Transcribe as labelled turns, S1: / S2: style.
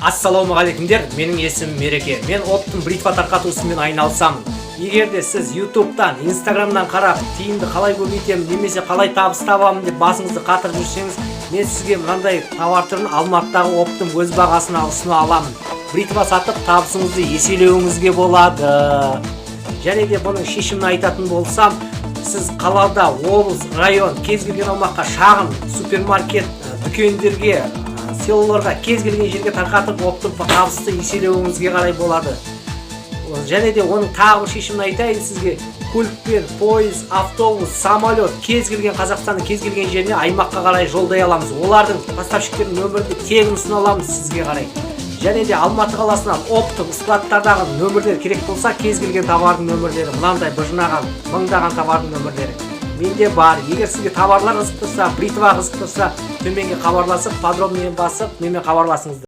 S1: Ассалаумағалейкумдер, менің есімім Мереке. Мен оптым бритва тарқатусымен айналысамын. Егер де сіз YouTube'дан, Instagram'дан қарап, тиімді қалай көбейтемін, немесе қалай табыс табамын деп басыңызды қатырып жүрсеңіз, мен сізге мынандай товар түрін Алматыдағы оптым өз бағасына ұсына аламын. Бритва сатып табысыңызды еселеуіңізге болады. Және де бұның шешімін айтатын болсам, сіз қалада, облыс, район, кез келген аумаққа, шағын супермаркет, дүкендерге, селоларға, кез келген жерге тарқатып оптым табысты еселеуіңізге қарай болады. Және де оның тағы бір шешімін айтайын сізге. Көлікпен, пойыз, автобус, самолет, кез келген Қазақстанның кез келген жеріне аймаққа қарай жолдай аламыз. Олардың поставщиктердің нөмірді тегін ұсына аламыз сізге қарай. Және де Алматы қаласынан оптым складтардағы нөмірлер керек болса, кез келген товардың нөмірлері, мынандай быжынаған, мыңдаған товардың нөмірлері менде бар. Егер сізге товарлар қызық тұрса, бритва қызық тұрса, төменге хабарласып, подробнее басып, менімен хабарласыңыздар.